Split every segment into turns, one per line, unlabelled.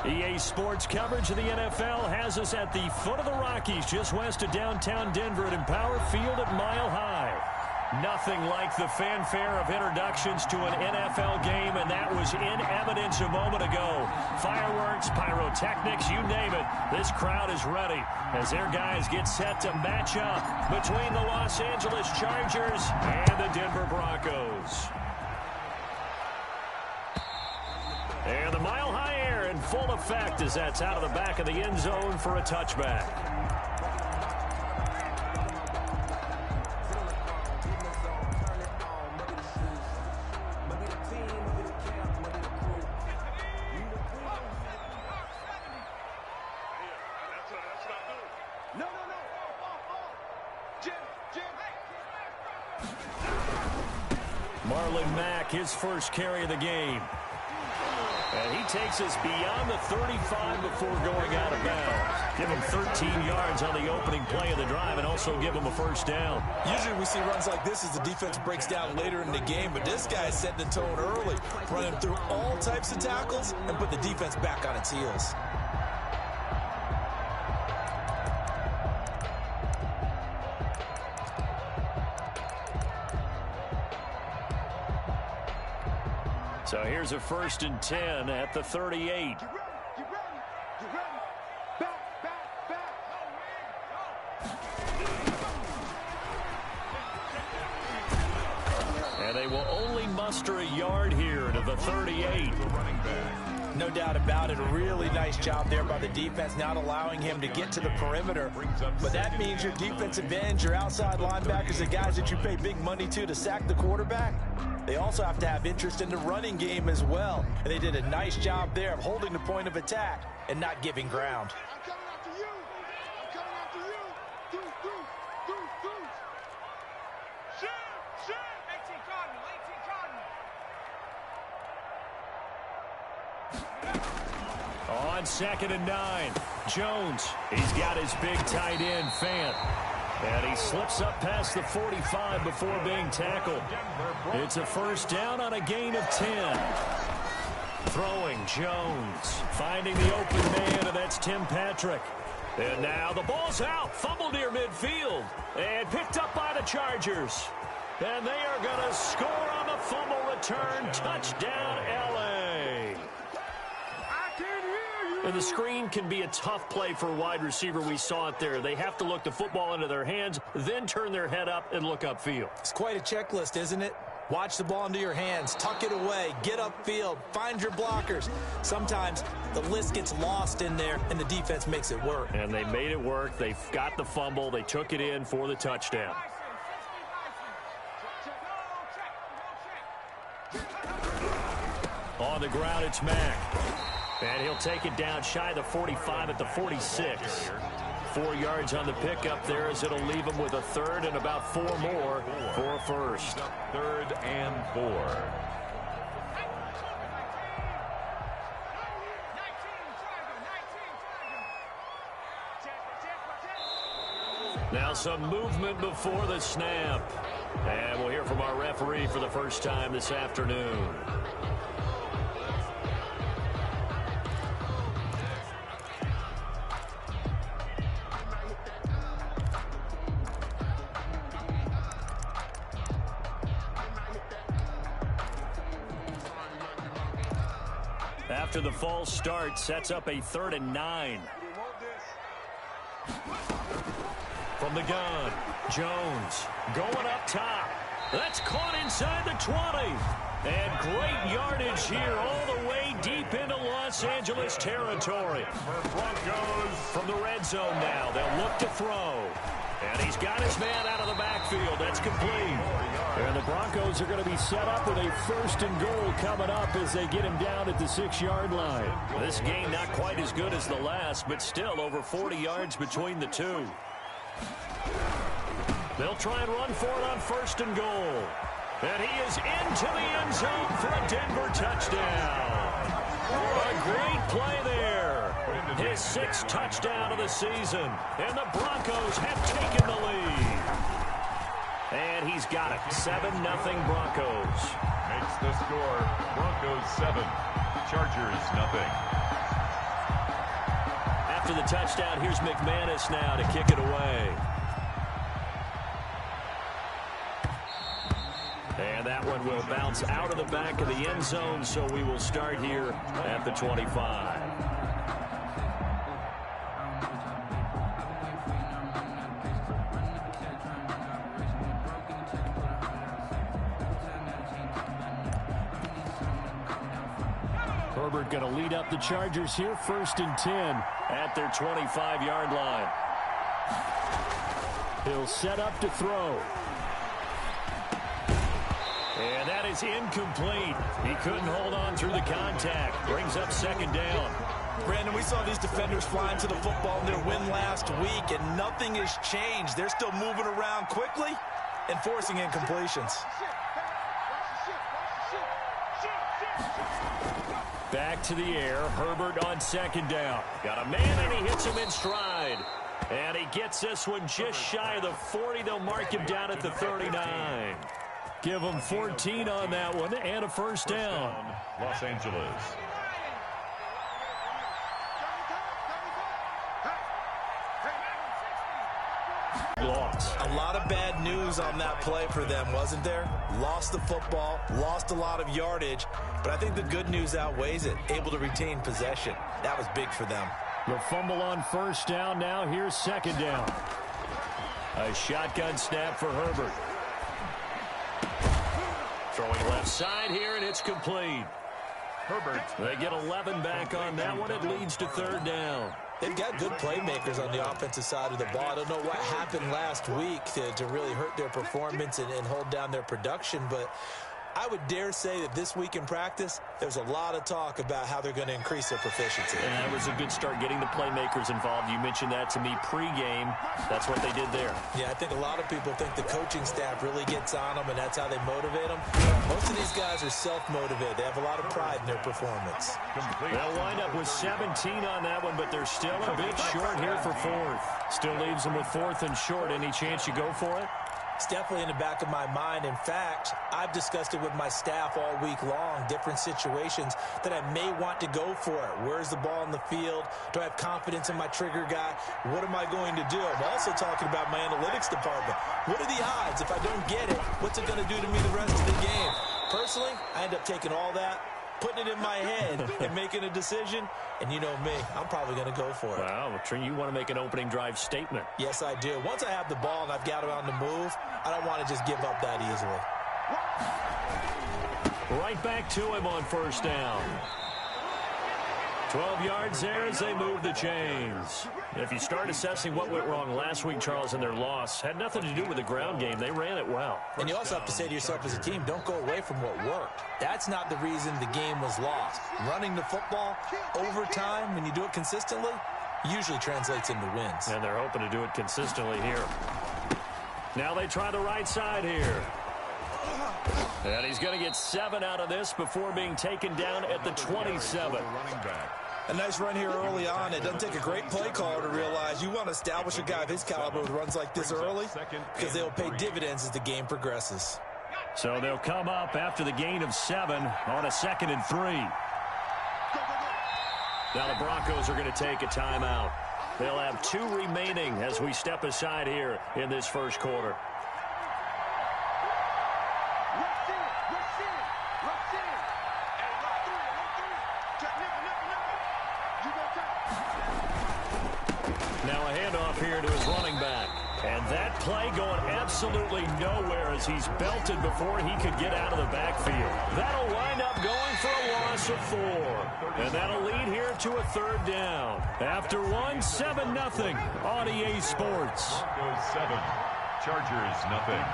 EA Sports coverage of the NFL has us at the foot of the Rockies, just west of downtown Denver at Empower Field at Mile High. Nothing like the fanfare of introductions to an NFL game, and that was in evidence a moment ago. Fireworks, pyrotechnics, you name it. This crowd is ready as their guys get set to match up between the Los Angeles Chargers and the Denver Broncos. And the Mile High air in full effect as that's out of the back of the end zone for a touchback. Marlon Mack, his first carry of the game. And he takes us beyond the 35 before going out of bounds. Give him 13 yards on the opening play of the drive and also give him a first down.
Usually we see runs like this as the defense breaks down later in the game, but this guy is setting the tone early, running through all types of tackles and put the defense back on its heels.
So here's a 1st and 10 at the 38. And they will only muster a yard here to the 38.
No doubt about it. A really nice job there by the defense, not allowing him to get to the perimeter. But that means your defensive ends, your outside linebackers, the guys that you pay big money to sack the quarterback, they also have to have interest in the running game as well. And they did a nice job there of holding the point of attack and not giving ground.
I'm coming after you. I'm coming after you. Through. Shoot. 18 Cardinal.
On 2nd and 9, Jones. He's got his big tight end, Fant. And he slips up past the 45 before being tackled. It's a first down on a gain of 10. Throwing Jones. Finding the open man, and that's Tim Patrick. And now the ball's out. Fumbled near midfield. And picked up by the Chargers. And they are going to score on the fumble return. Touchdown, L.A. And the screen can be a tough play for a wide receiver. We saw it there. They have to look the football into their hands, then turn their head up and look upfield.
It's quite a checklist, isn't it? Watch the ball into your hands, tuck it away, get upfield, find your blockers. Sometimes the list gets lost in there, and the defense makes it work.
And they made it work. They got the fumble. They took it in for the touchdown. On the ground, it's Mack. And he'll take it down shy of the 45 at the 46. 4 yards on the pickup there as it'll leave him with a third and about 4 more for a first.
3rd and 4.
Now some movement before the snap. And we'll hear from our referee for the first time this afternoon. After the false start, sets up a 3rd and 9. From the gun, Jones going up top. That's caught inside the 20. And great yardage here all the way deep into Los Angeles territory. Broncos from the red zone now. They'll look to throw. And he's got his man out of the backfield. That's complete. And the Broncos are going to be set up with a 1st and goal coming up as they get him down at the 6-yard line. This game not quite as good as the last, but still over 40 yards between the two. They'll try and run for it on 1st and goal. And he is into the end zone for a Denver touchdown. A great play there. His 6th touchdown of the season. And the Broncos have taken the lead. And he's got it. 7-0 Broncos.
Makes the score Broncos 7, Chargers 0.
after the touchdown. Here's McManus now to kick it away. And that one will bounce out of the back of the end zone, so we will start here at the 25. Herbert going to lead up the Chargers here, 1st and 10 at their 25-yard line. He'll set up to throw. And that is incomplete. He couldn't hold on through the contact. Brings up 2nd down.
Brandon, we saw these defenders flying to the football in their win last week, and nothing has changed. They're still moving around quickly and forcing incompletions.
Back to the air. Herbert on 2nd down. Got a man, and he hits him in stride. And he gets this one just shy of the 40. They'll mark him down at the 39. Give him 14 on that one and a 1st down.
Los Angeles.
Loss.
A lot of bad news on that play for them, wasn't there? Lost the football, lost a lot of yardage, but I think the good news outweighs it. Able to retain possession. That was big for them.
The fumble on 1st down. Now here's 2nd down. A shotgun snap for Herbert. Throwing left side here, and it's complete.
Herbert.
They get 11 back on that one. It leads to 3rd down.
They've got good playmakers on the offensive side of the ball. I don't know what happened last week to really hurt their performance and hold down their production, but I would dare say that this week in practice, there's a lot of talk about how they're going to increase their proficiency.
And that was a good start getting the playmakers involved. You mentioned that to me pregame. That's what they did there.
Yeah, I think a lot of people think the coaching staff really gets on them, and that's how they motivate them. Most of these guys are self-motivated. They have a lot of pride in their performance.
They'll wind up with 17 on that one, but they're still a bit short here for 4th. Still leaves them with 4th and short. Any chance you go for it?
It's definitely in the back of my mind. In fact, I've discussed it with my staff all week long, different situations that I may want to go for it. Where's the ball in the field? Do I have confidence in my trigger guy? What am I going to do? I'm also talking about my analytics department. What are the odds? If I don't get it, what's it going to do to me the rest of the game? Personally, I end up taking all that, putting it in my head and making a decision, and you know me, I'm probably going to go for it.
Wow, you want to make an opening drive statement.
Yes, I do. Once I have the ball and I've got it on the move, I don't want to just give up that easily.
Right back to him on 1st down. 12 yards there as they move the chains. If you start assessing what went wrong last week, Charles, in their loss, had nothing to do with the ground game. They ran it well.
And you also have to say to yourself as a team, don't go away from what worked. That's not the reason the game was lost. Running the football over time, when you do it consistently, usually translates into wins.
And they're hoping to do it consistently here. Now they try the right side here. And he's going to get 7 out of this before being taken down at the 27.
A nice run here early on. It doesn't take a great play caller to realize you want to establish a guy of his caliber with runs like this early because they'll pay dividends as the game progresses.
So they'll come up after the gain of 7 on a 2nd and 3. Now the Broncos are going to take a timeout. They'll have 2 remaining as we step aside here in this 1st quarter. Now a handoff here to his running back. And that play going absolutely nowhere as he's belted before he could get out of the backfield. That'll wind up going for a loss of 4. And that'll lead here to a 3rd down. After 1, 7-0 on EA Sports.
Broncos 7, Chargers nothing.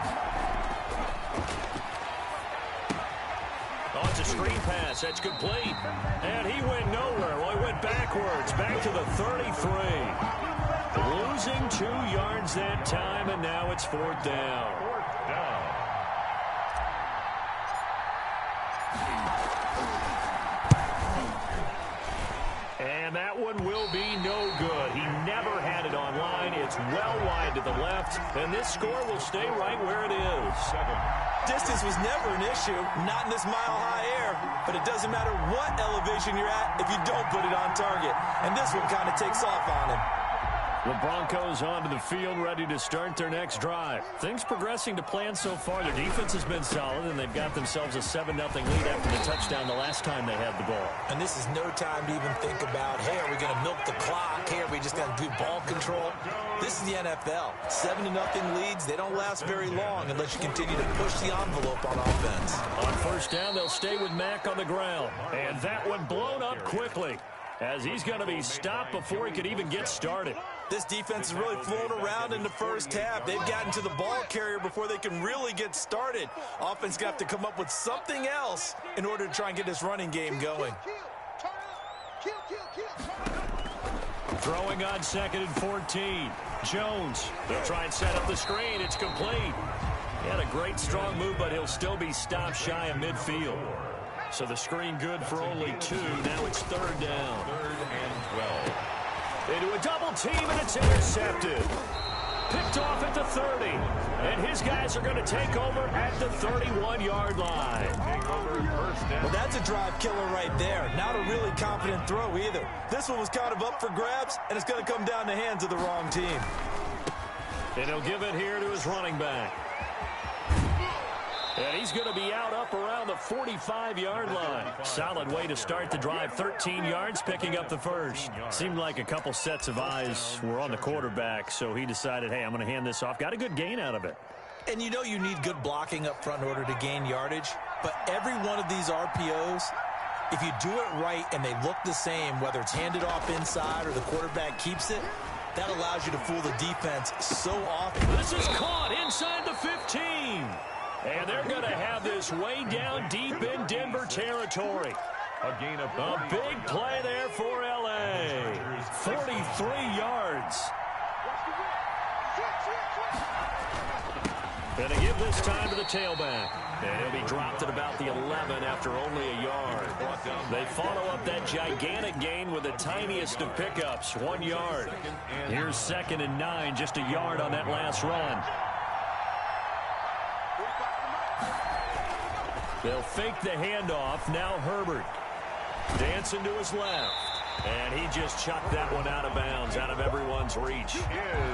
Oh, it's a screen pass. That's complete. And he went nowhere. Well, he went backwards. Back to the 33. Losing 2 yards that time, and now it's 4th down.
4th down.
And that one will be no good. He never had a it online. It's well wide to the left, and this score will stay right where it is.
Distance was never an issue, not in this mile-high air, but it doesn't matter what elevation you're at if you don't put it on target. And this one kind of takes off on him.
The Broncos onto the field, ready to start their next drive. Things progressing to plan so far. Their defense has been solid, and they've got themselves a 7-0 lead after the touchdown the last time they had the ball.
And this is no time to even think about, hey, are we going to milk the clock? Hey, are we just going to do ball control? This is the NFL. 7-0 leads, they don't last very long unless you continue to push the envelope on offense.
On first down, they'll stay with Mack on the ground. And that one blown up quickly, as he's going to be stopped before he could even get started.
This defense has really flown around in the first half. They've gotten to the ball carrier before they can really get started. Offense got to come up with something else in order to try and get this running game going.
Throwing on 2nd and 14. Jones. They'll try and set up the screen. It's complete. He had a great strong move, but he'll still be stopped shy of midfield. So the screen good for only 2. Now it's 3rd down.
3rd and 12.
Into a double team, and it's intercepted. Picked off at the 30. And his guys are going to take over at the 31-yard line.
Well, that's a drive killer right there. Not a really confident throw either. This one was kind of up for grabs, and it's going to come down the hands of the wrong team.
And he'll give it here to his running back. And he's going to be out up around the 45-yard line. Solid way to start the drive. 13 yards, picking up the first. Seemed like a couple sets of eyes were on the quarterback, so he decided, hey, I'm going to hand this off. Got a good gain out of it.
And you know you need good blocking up front in order to gain yardage. But every one of these RPOs, if you do it right and they look the same, whether it's handed off inside or the quarterback keeps it, that allows you to fool the defense so often.
This is caught inside the 15. And they're going to have this way down deep in Denver territory.
A gain of
a big play there for L.A. 43 yards. Going to give this time to the tailback. And he'll be dropped at about the 11 after only a yard. They follow up that gigantic gain with the tiniest of pickups, 1 yard. Here's 2nd and 9, just a yard on that last run. They'll fake the handoff. Now Herbert. Dancing to his left. And he just chucked that one out of bounds, out of everyone's reach.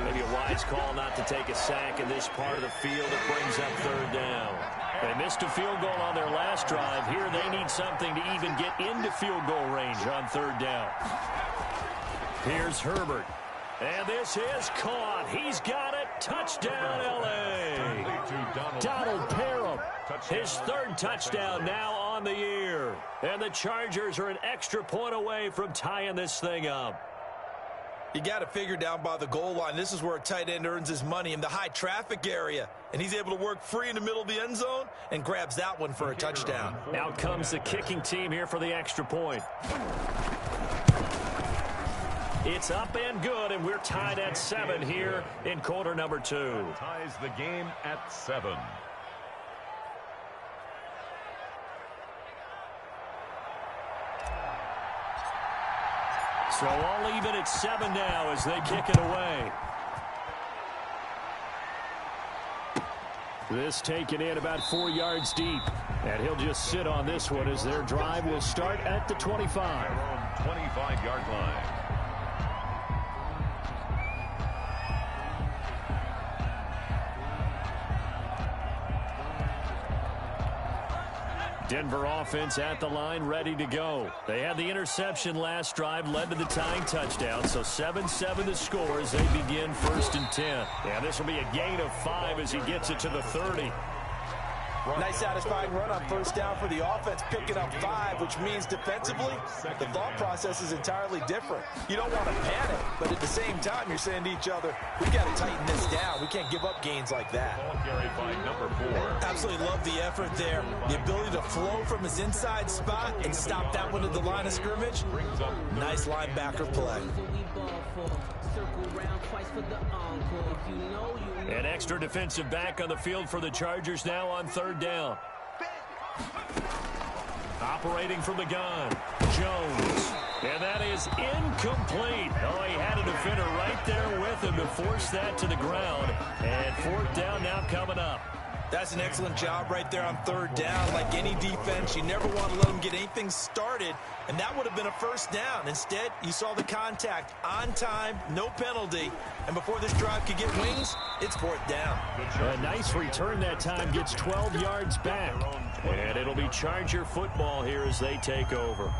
Maybe a wise call not to take a sack in this part of the field. It brings up 3rd down. They missed a field goal on their last drive. Here they need something to even get into field goal range on 3rd down. Here's Herbert. And this is caught. He's got it. Touchdown, L.A. Donald Parham. His 3rd touchdown now on the year. And the Chargers are an extra point away from tying this thing up.
You got to figure down by the goal line. This is where a tight end earns his money, in the high traffic area. And he's able to work free in the middle of the end zone and grabs that one for a touchdown.
Out comes the kicking team here for the extra point. It's up and good, and we're tied at 7 here in quarter number 2.
Ties the game at 7.
So all even at 7 now as they kick it away. This taken in about 4 yards deep. And he'll just sit on this one as their drive will start at the 25.
25-yard line.
Denver offense at the line, ready to go. They had the interception last drive, led to the tying touchdown. So 7-7 the score as they begin 1st and 10. Yeah, this will be a gain of 5 as he gets it to the 30.
Nice satisfying run on 1st down for the offense, picking up 5, which means defensively, the thought process is entirely different. You don't want to panic, but at the same time, you're saying to each other, we've got to tighten this down. We can't give up gains like that.
Ball carried by number 4.
Absolutely love the effort there. The ability to flow from his inside spot and stop that one at the line of scrimmage. Nice linebacker play.
An extra defensive back on the field for the Chargers now on 3rd down. Operating from the gun, Jones. And that is incomplete. Oh, he had a defender right there with him to force that to the ground. And fourth down now coming up.
That's an excellent job right there on third down. Like any defense, you never want to let them get anything started, and that would have been a first down. Instead, you saw the contact on time, no penalty, and before this drive could get wings, it's fourth down.
A nice return that time, gets 12 yards back, and it'll be Charger football here as they take over.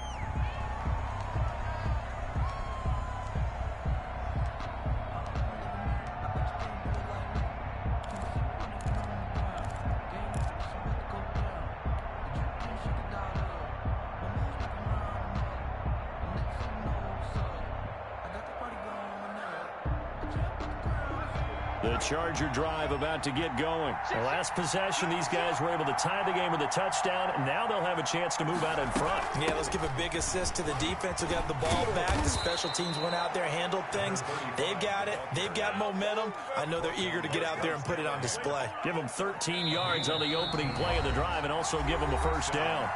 The Charger drive about to get going. The last possession, these guys were able to tie the game with a touchdown, and now they'll have a chance to move out in front.
Yeah, let's give a big assist to the defense who got the ball back. The special teams went out there, handled things. They've got it. They've got momentum. I know they're eager to get out there and put it on display.
Give them 13 yards on the opening play of the drive and also give them a first down.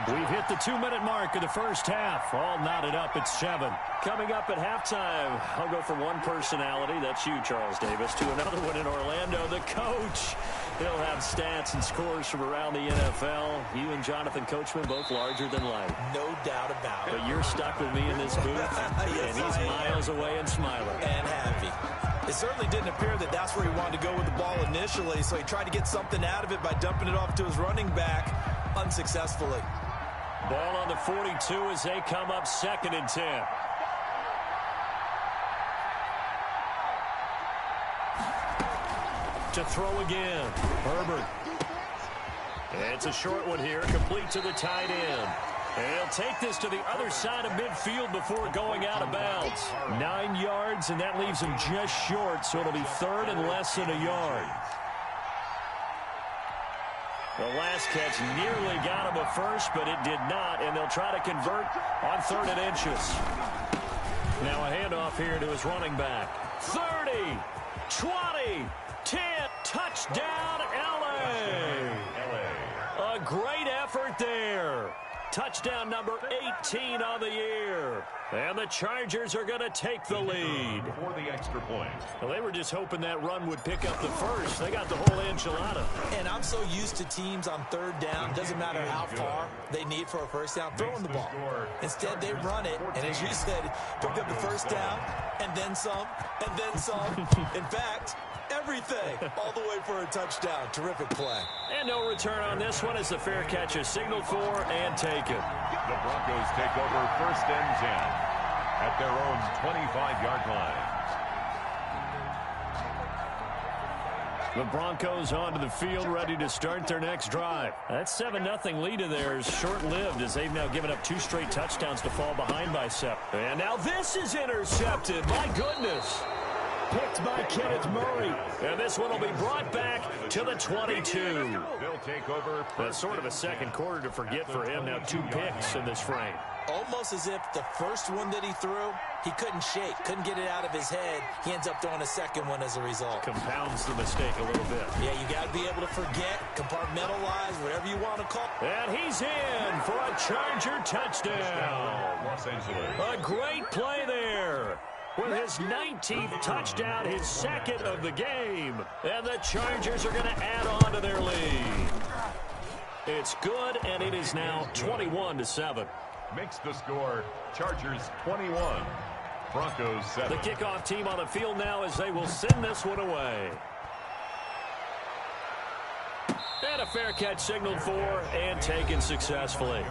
We've hit the 2-minute mark of the first half. All knotted up at 7. Coming up at halftime, I'll go from one personality, that's you, Charles Davis, to another one in Orlando, the coach. He'll have stats and scores from around the NFL. You and Jonathan Coachman, both larger than life.
No doubt about it.
But you're stuck with me in this booth,
yes,
and he's miles away and smiling.
And happy. It certainly didn't appear that that's where he wanted to go with the ball initially, so he tried to get something out of it by dumping it off to his running back unsuccessfully.
Ball on the 42 as they come up 2nd and 10. To throw again, Herbert. It's a short one here, complete to the tight end. And he'll take this to the other side of midfield before going out of bounds. 9 yards, and that leaves him just short, so it'll be 3rd and less than a yard. The last catch nearly got him a first, but it did not, and they'll try to convert on 3rd and inches. Now a handoff here to his running back. 30, 20, 10, touchdown, L.A. A great effort there. Touchdown number 18 on the year. And the Chargers are going to take the lead.
For the extra point.
Well, they were just hoping that run would pick up the first. They got the whole enchilada.
And I'm so used to teams on 3rd down, doesn't matter how far they need for a first down, throwing the ball. Instead, they run it, and as you said, picked up the first down, and then some, and then some. In fact, everything all the way for a touchdown. Terrific play.
And no return on this one as the fair catch is signaled for and taken.
The Broncos take over 1st and 10 at their own 25-yard line.
The Broncos onto the field, ready to start their next drive. That 7-0 lead of theirs short-lived as they've now given up 2 straight touchdowns to fall behind by 7. And now this is intercepted. My goodness. Picked by Kenneth Murray. And this one will be brought back to the 22.
They'll take over.
That's sort of a second quarter to forget for him. Now 2 picks in this frame.
Almost as if the first one that he threw, he couldn't shake, couldn't get it out of his head. He ends up throwing a second one as a result.
Compounds the mistake a little bit.
Yeah, you got to be able to forget, compartmentalize, whatever you want to call it.
And he's in for a Charger touchdown.
Los Angeles.
A great play there. With his 19th touchdown, his 2nd of the game. And the Chargers are going to add on to their lead. It's good, and it is now 21-7.
Makes the score Chargers 21, Broncos 7.
The kickoff team on the field now as they will send this one away. And a fair catch signaled for and taken successfully.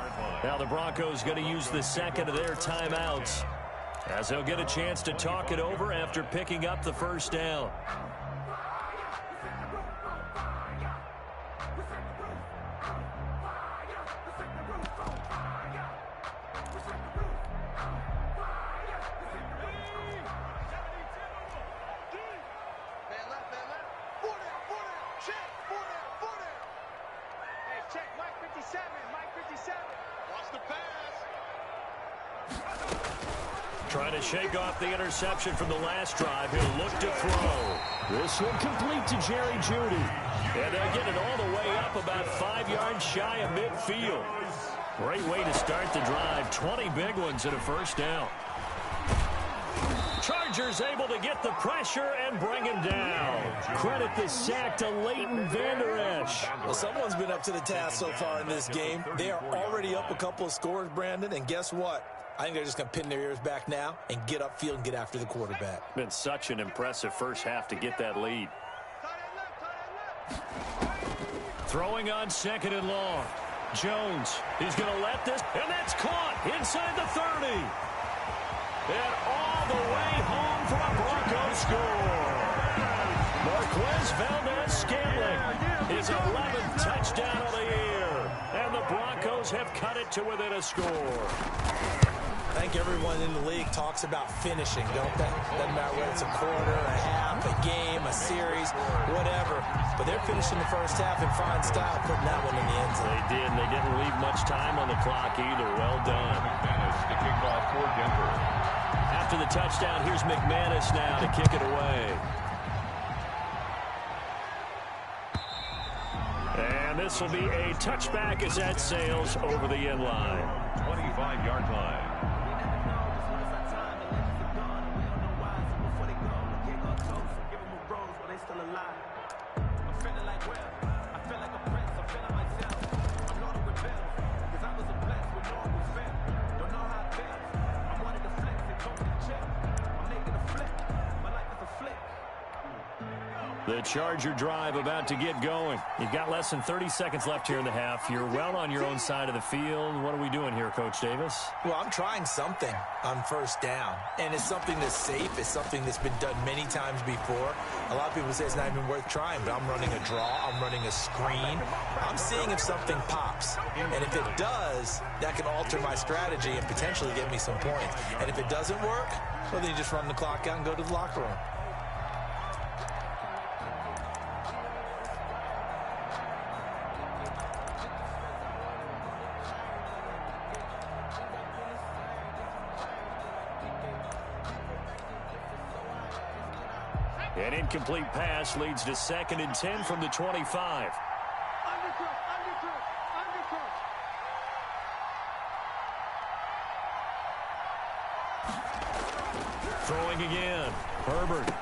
Now the Broncos going to use the 2nd of their timeouts as they'll get a chance to talk it over after picking up the first down. Trying to shake off the interception from the last drive. He'll look to throw. This one complete to Jerry Jeudy. And they'll get it all the way up about 5 yards shy of midfield. Great way to start the drive. 20 big ones and a first down. Chargers able to get the pressure and bring him down. Credit the sack to Leighton Vander Esch.
Well, someone's been up to the task so far in this game. They are already up a couple of scores, Brandon, and guess what? I think they're just going to pin their ears back now and get upfield and get after the quarterback.
Been such an impressive first half to get that lead. Throwing on 2nd and long. Jones, he's going to let this, and that's caught inside the 30. And all the way home for a Broncos score. Marquez Valdes-Scantling, his 11th touchdown of the year. And the Broncos have cut it to within a score.
I think everyone in the league talks about finishing, don't they? Doesn't matter whether it's a quarter, a half, a game, a series, whatever. But they're finishing the first half in fine style, putting that one in the end zone.
They did, and they didn't leave much time on the clock either. Well done.
McManus to kick off for Denver.
After the touchdown, here's McManus now to kick it away. And this will be a touchback as that sails over the end line.
25-yard line.
The Charger drive about to get going. You've got less than 30 seconds left here in the half. You're well on your own side of the field. What are we doing here, Coach Davis?
Well, I'm trying something on first down, and it's something that's safe. It's something that's been done many times before. A lot of people say it's not even worth trying, but I'm running a draw. I'm running a screen. I'm seeing if something pops, and if it does, that can alter my strategy and potentially get me some points. And if it doesn't work, well, then you just run the clock out and go to the locker room.
An incomplete pass leads to 2nd and 10 from the 25. Throwing again. Herbert.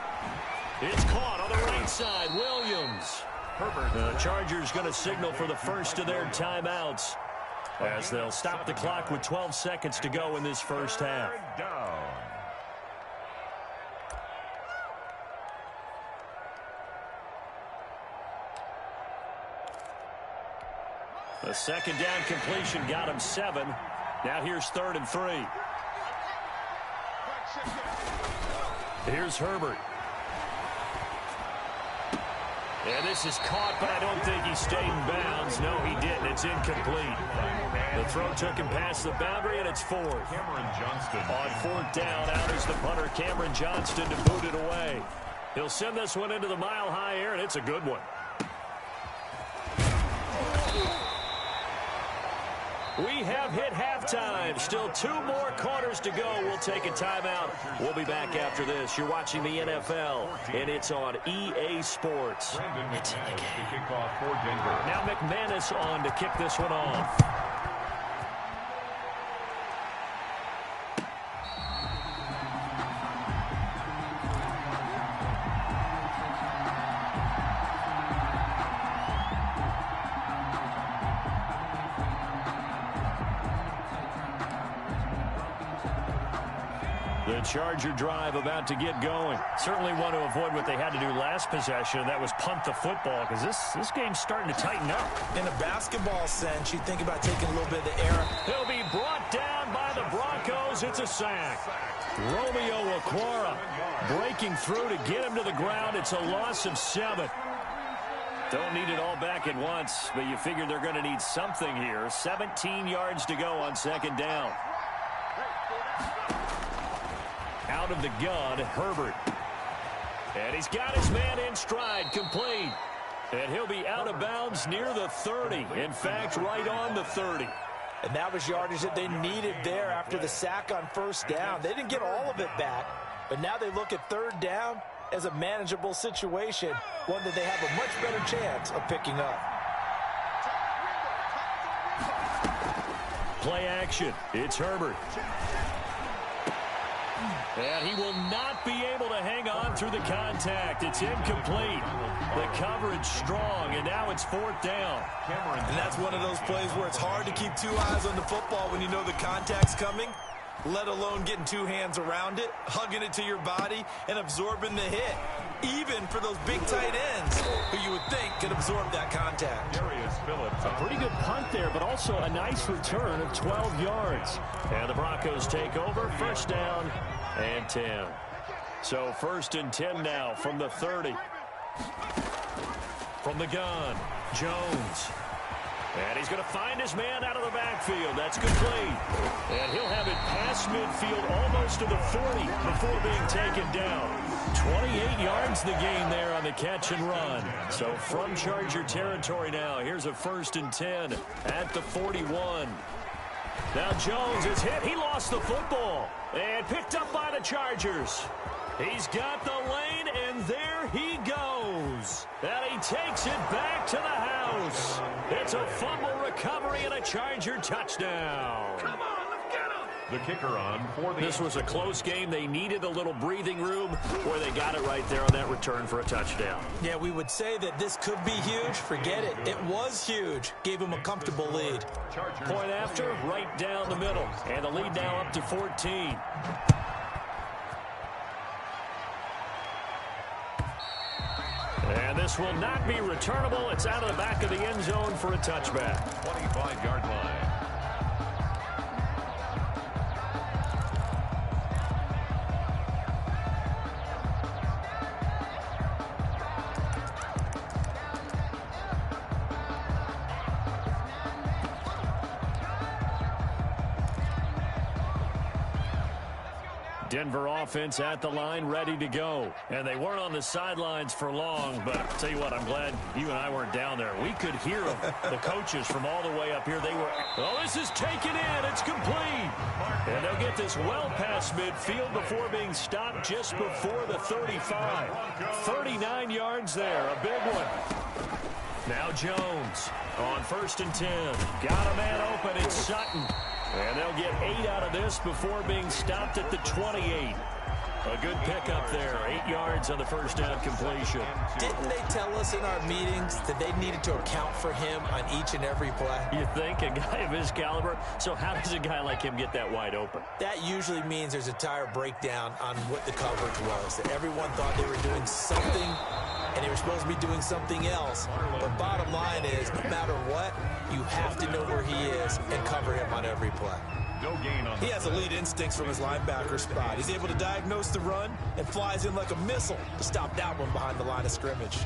It's caught on the right side. Williams. Herbert. The Chargers going to signal for the first of their timeouts as they'll stop the clock with 12 seconds to go in this first half. The second down completion got him 7. Now here's 3rd and 3. Here's Herbert. And this is caught, but I don't think he stayed in bounds. No, he didn't. It's incomplete. The throw took him past the boundary, and it's 4th.
Cameron Johnston.
On 4th down, out is the punter, Cameron Johnston, to boot it away. He'll send this one into the mile-high air, and it's a good one. We have hit halftime. Still 2 more quarters to go. We'll take a timeout. We'll be back after this. You're watching the NFL, and it's on EA Sports.
It's in the game. To kick off for Denver.
Now McManus on to kick this one off. The Charger drive about to get going. Certainly want to avoid what they had to do last possession, and that was punt the football, because this game's starting to tighten up.
In a basketball sense, you think about taking a little bit of the air.
He'll be brought down by the Broncos. It's a sack. Romeo Okwara breaking through to get him to the ground. It's a loss of 7. Don't need it all back at once, but you figure they're going to need something here. 17 yards to go on 2nd down. Out of the gun, Herbert. And he's got his man in stride, complete. And he'll be out of bounds near the 30. In fact, right on the 30.
And that was yardage that they needed there after the sack on 1st down. They didn't get all of it back, but now they look at 3rd down as a manageable situation, one that they have a much better chance of picking up.
play action. It's Herbert. And he will not be able to hang on through the contact. It's incomplete. The coverage strong, and now it's 4th down.
And that's one of those plays where it's hard to keep 2 eyes on the football when you know the contact's coming, let alone getting 2 hands around it, hugging it to your body, and absorbing the hit, even for those big tight ends who you would think could absorb that contact.
A pretty good punt there, but also a nice return of 12 yards. And the Broncos take over, 1st down and 10. So 1st and 10 now from the 30. From the gun, Jones. And he's going to find his man out of the backfield. That's complete. And he'll have it past midfield almost to the 40 before being taken down. 28 yards the gain there on the catch and run. So from Charger territory now, here's a 1st and 10 at the 41. Now Jones is hit. He lost the football and picked up by the Chargers. He's got the lane, and there he goes. And he takes it back to the house. It's a fumble recovery and a Charger touchdown.
Come on, let's get him.
The kicker on for the...
This was a close game. They needed a little breathing room, where they got it right there on that return for a touchdown.
Yeah, we would say that this could be huge. Forget it. It was huge. Gave him a comfortable lead.
Point after, right down the middle. And the lead now up to 14. And this will not be returnable. It's out of the back of the end zone for a touchback.
25-yard line.
Denver offense at the line, ready to go. And they weren't on the sidelines for long, but I'll tell you what, I'm glad you and I weren't down there. We could hear them, the coaches from all the way up here. They were, oh, this is taken in. It's complete. And they'll get this well past midfield before being stopped just before the 35. 39 yards there, a big one. Now Jones on 1st and 10. Got a man open. It's Sutton. And they'll get 8 out of this before being stopped at the 28. A good pickup there. 8 yards on the 1st down completion.
Didn't they tell us in our meetings that they needed to account for him on each and every play?
You think? A guy of his caliber? So how does a guy like him get that wide open?
That usually means there's a tire breakdown on what the coverage was. That everyone thought they were doing something, and they were supposed to be doing something else. But bottom line is, no matter what, you have to know where he is and cover him on every play.
No gain on
he has elite instincts from his linebacker spot. He's able to diagnose the run and flies in like a missile to stop that one behind the line of scrimmage.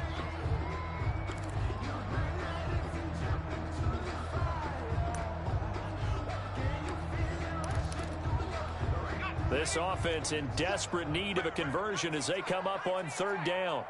This offense in desperate need of a conversion as they come up on 3rd down.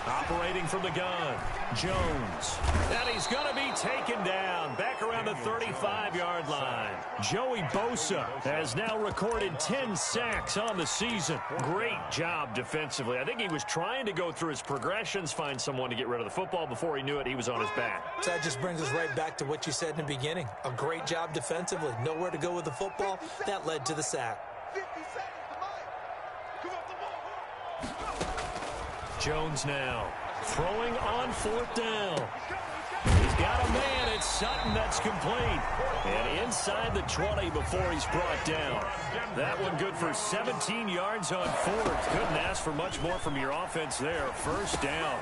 Operating from the gun, Jones. And he's going to be taken down back around the 35-yard line. Joey Bosa has now recorded 10 sacks on the season. Great job defensively. I think he was trying to go through his progressions, find someone to get rid of the football. Before he knew it, he was on his back.
So that just brings us right back to what you said in the beginning. A great job defensively. Nowhere to go with the football. That led to the sack.
50 seconds to mine. Come off the ball.
Jones now throwing on 4th down. He's got a man. It's Sutton. That's complete. And inside the 20 before he's brought down. That one good for 17 yards on 4th. Couldn't ask for much more from your offense there. 1st down.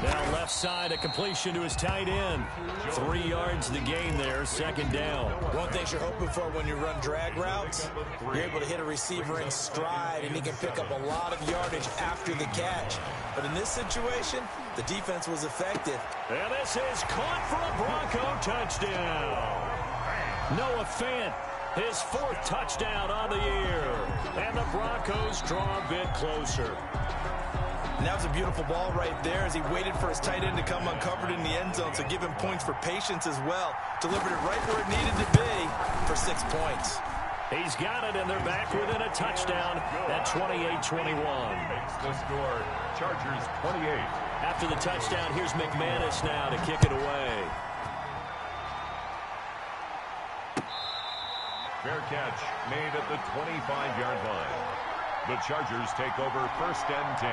Now left side, a completion to his tight end. 3 yards the gain there, 2nd down.
One thing you're hoping for when you run drag routes, you're able to hit a receiver in stride, and he can pick up a lot of yardage after the catch. But in this situation, the defense was effective.
And this is caught for a Bronco touchdown. Noah Fant, his 4th touchdown on the year. And the Broncos draw a bit closer.
And that was a beautiful ball right there as he waited for his tight end to come uncovered in the end zone, so give him points for patience as well. Delivered it right where it needed to be for 6 points.
He's got it, and they're back within a touchdown at 28-21.
Makes the score. Chargers 28.
After the touchdown, here's McManus now to kick it away.
Fair catch made at the 25-yard line. The Chargers take over 1st and 10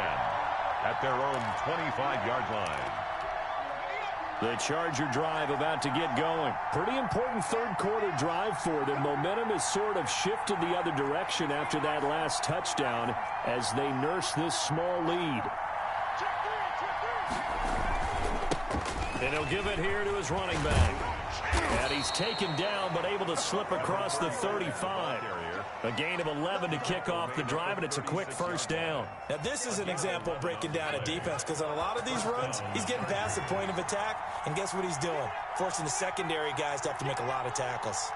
at their own 25-yard line.
The Charger drive about to get going. Pretty important third quarter drive for them. Momentum has sort of shifted the other direction after that last touchdown as they nurse this small lead. And he'll give it here to his running back. And he's taken down but able to slip across the 35. A gain of 11 to kick off the drive, and it's a quick first down.
Now, this is an example of breaking down a defense because on a lot of these runs, he's getting past the point of attack, and guess what he's doing? Forcing the secondary guys to have to make a lot of tackles.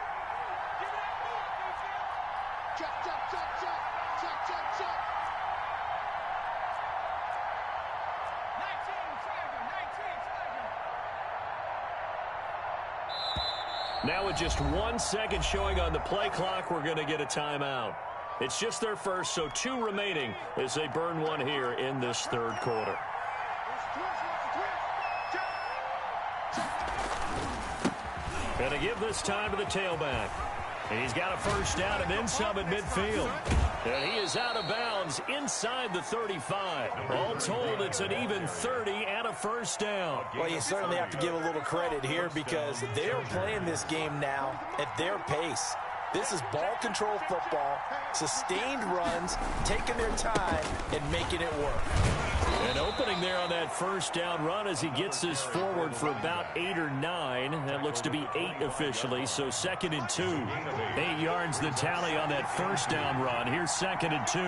Now with just 1 second showing on the play clock, we're going to get a timeout. It's just their first, so 2 remaining as they burn one here in this third quarter. Going to give this time to the tailback. And he's got a first down and then some at midfield. And he is out of bounds inside the 35. All told, it's an even 30 and a first down.
Well, you certainly have to give a little credit here because they're playing this game now at their pace. This is ball control football, sustained runs, taking their time, and making it work.
And opening there on that first down run as he gets this forward for about 8 or 9. That looks to be 8 officially, so 2nd and 2. 8 yards the tally on that first down run. Here's 2nd and 2.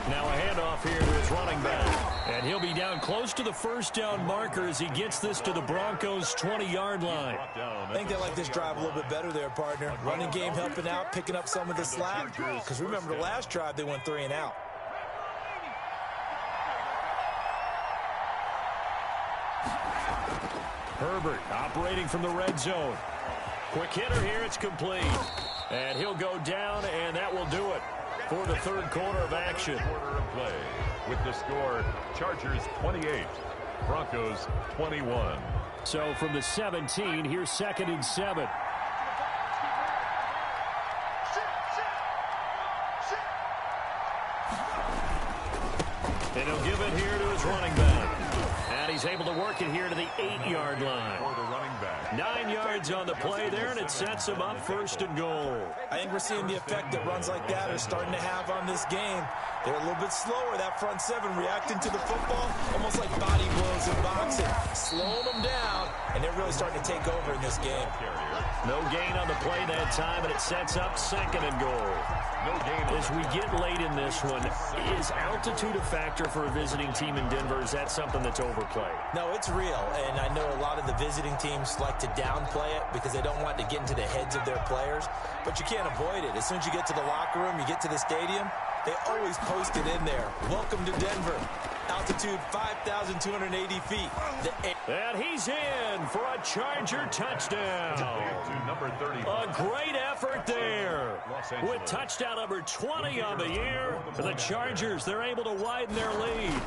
Now a handoff here to his running back. And he'll be down close to the first down marker as he gets this to the Broncos' 20-yard line.
I think they like this drive a little bit better there, partner. Running game helping out, picking up some of the slack. Because remember, the last drive, they went 3 and out.
Herbert operating from the red zone. Quick hitter here, it's complete. And he'll go down, and that will do it for the third quarter of action.
Quarter of play with the score, Chargers 28, Broncos 21.
So from the 17, here's 2nd and 7. And he'll give it here to his running back. And he's able to work it here to the 8-yard line.
For the running back.
9 yards on the play there, and it sets him up 1st and goal.
I think we're seeing the effect that runs like that are starting to have on this game. They're a little bit slower, that front 7, reacting to the football, almost like body blows in boxing, slowing them down, and they're really starting to take over in this game.
No gain on the play that time, and it sets up 2nd and goal.
No gain.
As we get late in this one, is altitude a factor for a visiting team in Denver? Is that something that's overplayed?
No, it's real, and I know a lot of the visiting teams like to downplay it because they don't want to get into the heads of their players, but you can't avoid it. As soon as you get to the locker room, you get to the stadium, they always post it in there. Welcome to Denver. Altitude 5,280 feet.
And he's in for a Charger touchdown.
To number 30.
A great effort there. With touchdown number 20 on the year, the Chargers, they're able to widen their lead.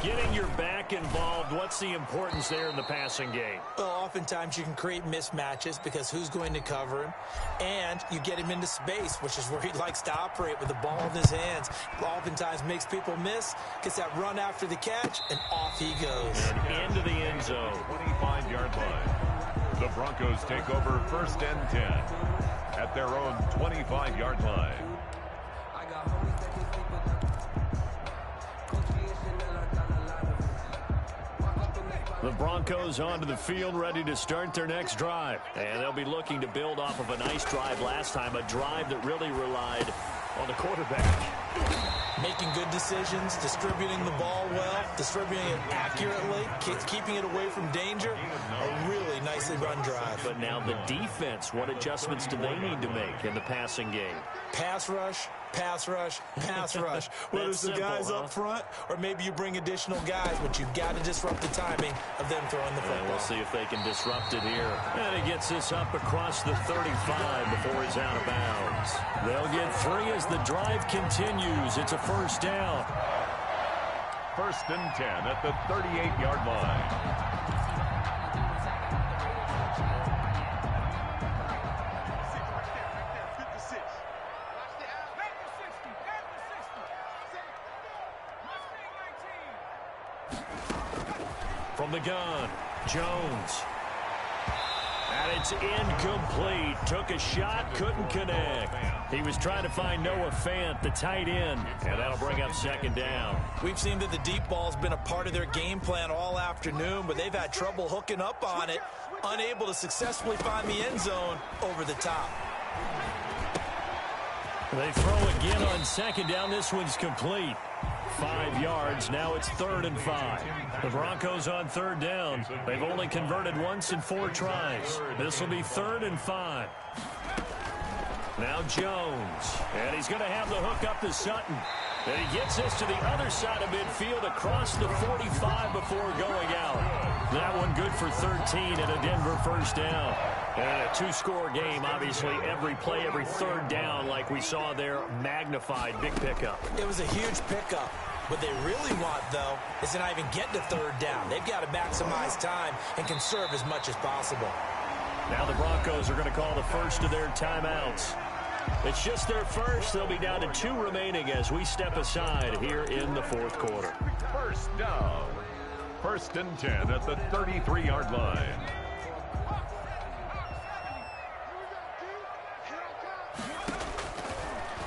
Getting your back involved, what's the importance there in the passing game?
Well, oftentimes you can create mismatches because who's going to cover him, and you get him into space, which is where he likes to operate with the ball in his hands. Oftentimes makes people miss, gets that run after the catch, and off he goes.
And into the end zone.
25-yard line. The Broncos take over 1st and 10 at their own 25-yard line.
The Broncos onto the field, ready to start their next drive. And they'll be looking to build off of a nice drive last time, a drive that really relied on the quarterback.
Making good decisions, distributing the ball well, distributing it accurately, keeping it away from danger. A really nicely run drive.
But now the defense, what adjustments do they need to make in the passing game?
Pass rush, pass rush, pass rush. Whether it's the guys up front or maybe you bring additional guys, but you've got to disrupt the timing of them throwing the football.
And we'll see if they can disrupt it here. And he gets this up across the 35 before he's out of bounds. They'll get 3 as the drive continues. It's a first down.
1st and 10 at the 38-yard line.
From the gun, Jones. And it's incomplete. Took a shot, couldn't connect. He was trying to find Noah Fant, the tight end, and that'll bring up second down.
We've seen that the deep ball's been a part of their game plan all afternoon, but they've had trouble hooking up on it, unable to successfully find the end zone over the top.
They throw again on second down. This one's complete. 5 yards. Now it's 3rd and 5. The Broncos on 3rd down. They've only converted once in 4 tries. This will be 3rd and 5. Now Jones. And he's going to have the hook up to Sutton. And he gets this to the other side of midfield across the 45 before going out. That one good for 13 and a Denver first down. And a 2-score game, obviously, every play, every 3rd down, like we saw there, magnified, big pickup.
It was a huge pickup. What they really want, though, is to not even get to 3rd down. They've got to maximize time and conserve as much as possible.
Now the Broncos are going to call the first of their timeouts. It's just their first. They'll be down to 2 remaining as we step aside here in the 4th quarter.
First down. 1st and 10 at the 33-yard line.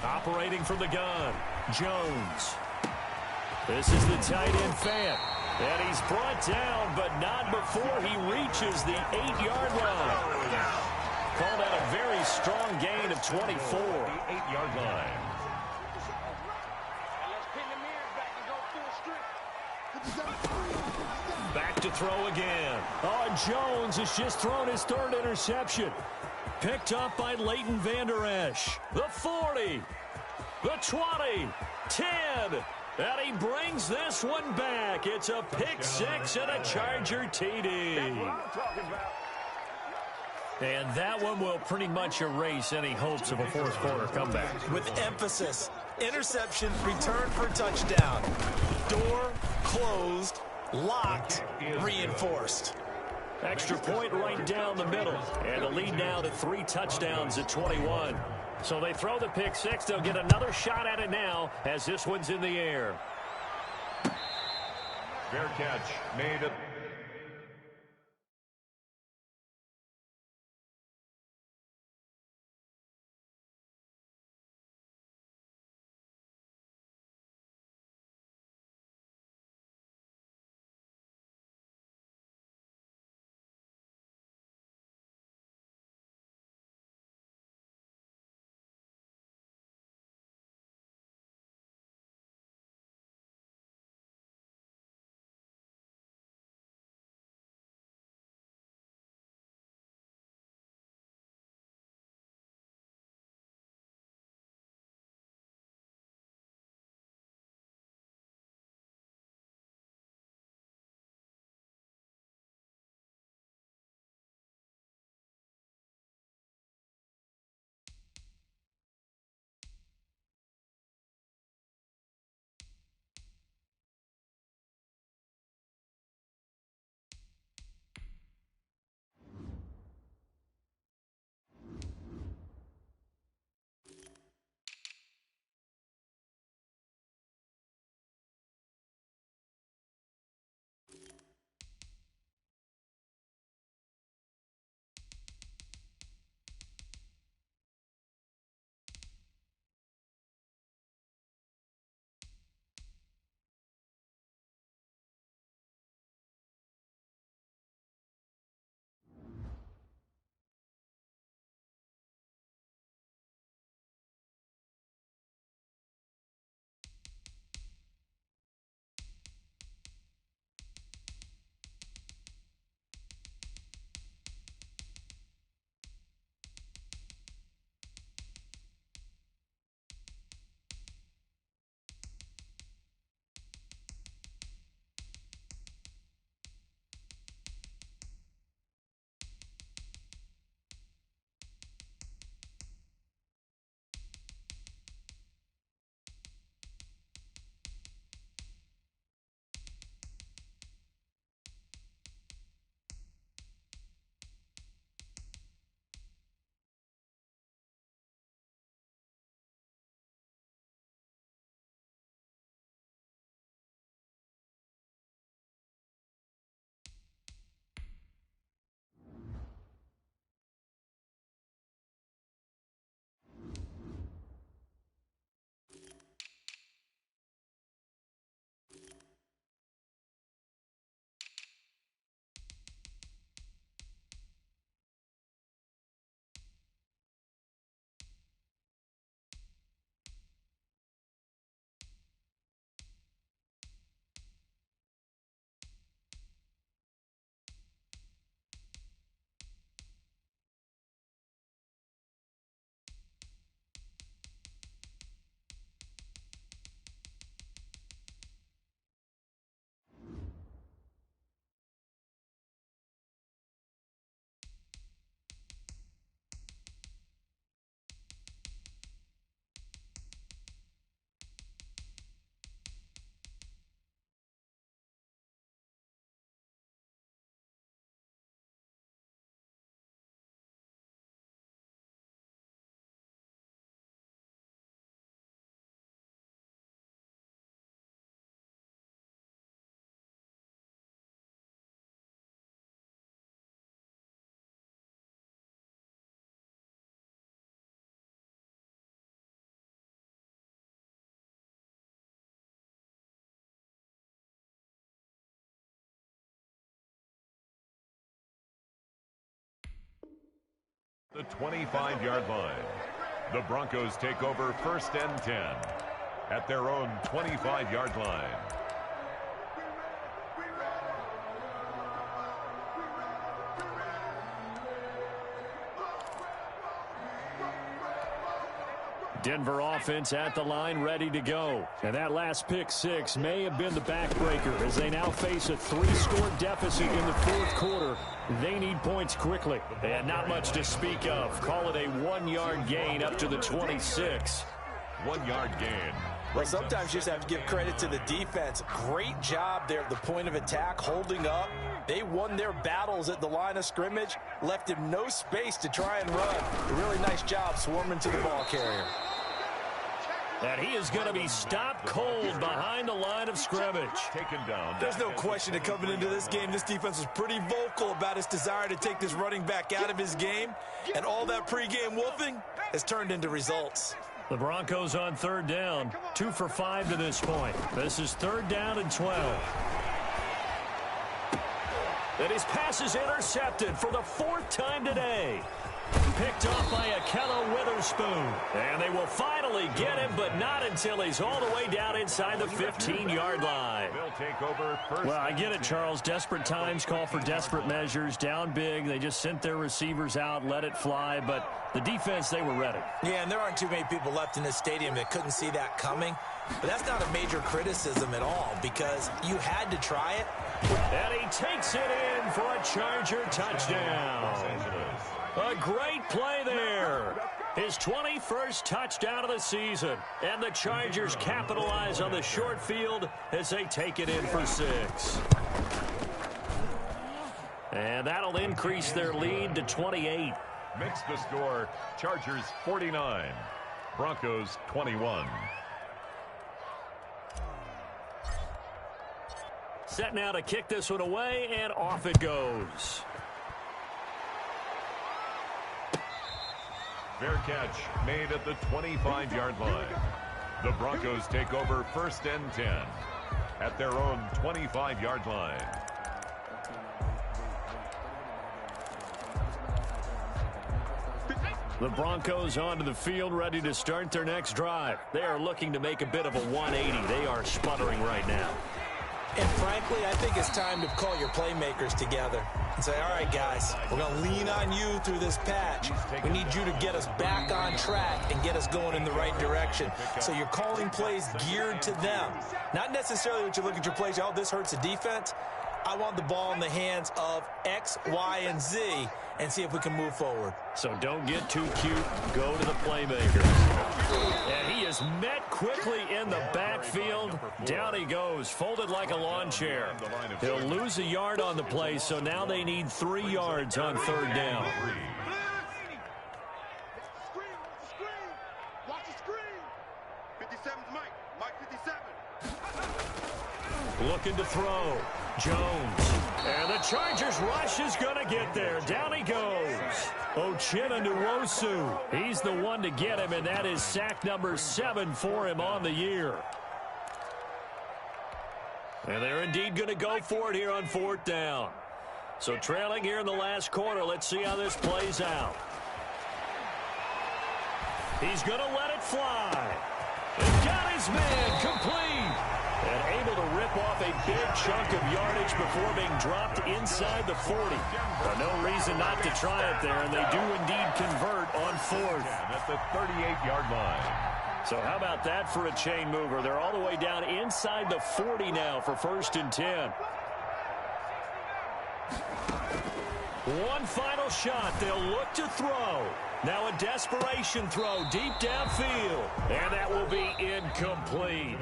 Operating from the gun, Jones. This is the tight end Fant. And he's brought down, but not before he reaches the 8-yard line. Called out a very strong gain of 24.
The 8-yard line.
Back to throw again. Oh, Jones has just thrown his 3rd interception. Picked up by Leighton Vander Esch. The 40. The 20. 10. And he brings this one back. It's a pick 6 and a Charger TD. And that one will pretty much erase any hopes of a 4th quarter comeback.
With emphasis, interception, return for touchdown. Door closed, locked, reinforced.
Extra point right down the middle. And the lead now to 3 touchdowns at 21. So they throw the pick 6. They'll get another shot at it now as this one's in the air.
Fair catch made at The 25-yard line. The Broncos take over 1st and 10 at their own 25-yard line.
Denver offense at the line, ready to go. And that last pick six may have been the backbreaker as they now face a 3-score deficit in the 4th quarter. They need points quickly. And not much to speak of. Call it a 1-yard gain up to the 26.
1-yard gain.
Well, sometimes you just have to give credit to the defense. Great job there at the point of attack, holding up. They won their battles at the line of scrimmage, left him no space to try and run. A really nice job swarming to the ball carrier.
And he is going to be stopped cold behind the line of scrimmage.
Taken down.
There's no question that coming into this game, this defense was pretty vocal about its desire to take this running back out of his game. And all that pregame wolfing has turned into results.
The Broncos on 3rd down. 2 for 5 to this point. This is 3rd down and 12. And his pass is intercepted for the 4th time today. Picked off by Ahkello Witherspoon. And they will finally get him, but not until he's all the way down inside the 15-yard line.
They'll take over 1st.
Well, I get it, Charles. Desperate times call for desperate measures. Down big. They just sent their receivers out, let it fly. But the defense, they were ready.
Yeah, and there aren't too many people left in this stadium that couldn't see that coming. But that's not a major criticism at all because you had to try it.
And he takes it in for a Charger touchdown. A great play there. His 21st touchdown of the season. And the Chargers capitalize on the short field as they take it in for 6. And that'll increase their lead to 28.
Makes the score Chargers 49, Broncos 21.
Set now to kick this one away, and off it goes.
Fair catch made at the 25-yard line. The Broncos take over 1st and 10 at their own 25-yard line.
The Broncos onto the field, ready to start their next drive. They are looking to make a bit of a 180. They are sputtering right now.
And frankly, I think it's time to call your playmakers together and say, all right, guys, we're going to lean on you through this patch. We need you to get us back on track and get us going in the right direction. So you're calling plays geared to them. Not necessarily what you look at your plays, oh, this hurts the defense. I want the ball in the hands of X, Y, and Z and see if we can move forward.
So don't get too cute. Go to the playmakers. And he is met quickly in the backfield. Down he goes, folded like a lawn chair. He'll lose a yard on the play, so now they need 3 yards on 3rd down.
Watch the screen. 57's Mike. Mike 57.
Looking to throw. Jones. And the Chargers rush is going to get there. Down he goes. Uchenna Nwosu. He's the one to get him, and that is sack number 7 for him on the year. And they're indeed going to go for it here on 4th down. So trailing here in the last quarter. Let's see how this plays out. He's going to let it fly. And got his man complete. And able to rip off a big chunk of yardage before being dropped inside the 40. Well, no reason not to try it there, and they do indeed convert on 4th.
At the 38-yard line.
So how about that for a chain mover? They're all the way down inside the 40 now for 1st and 10. One final shot. They'll look to throw. Now a desperation throw deep downfield. And that will be incomplete.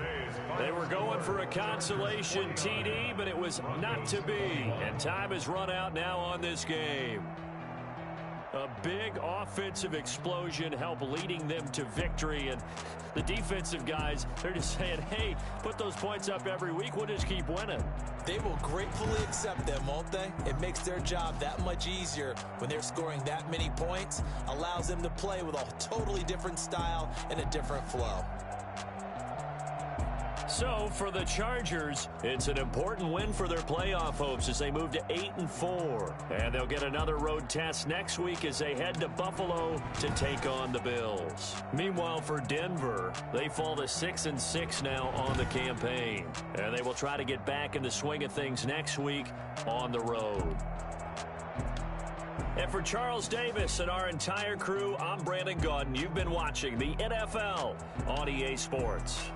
They were going for a consolation TD, but it was not to be. And time has run out now on this game. A big offensive explosion helped leading them to victory. And the defensive guys, they're just saying, hey, put those points up every week. We'll just keep winning.
They will gratefully accept them, won't they? It makes their job that much easier when they're scoring that many points. Allows them to play with a totally different style and a different flow.
So for the Chargers, it's an important win for their playoff hopes as they move to 8-4. And they'll get another road test next week as they head to Buffalo to take on the Bills. Meanwhile, for Denver, they fall to 6-6 now on the campaign. And they will try to get back in the swing of things next week on the road. And for Charles Davis and our entire crew, I'm Brandon Gaudin. You've been watching the NFL on EA Sports.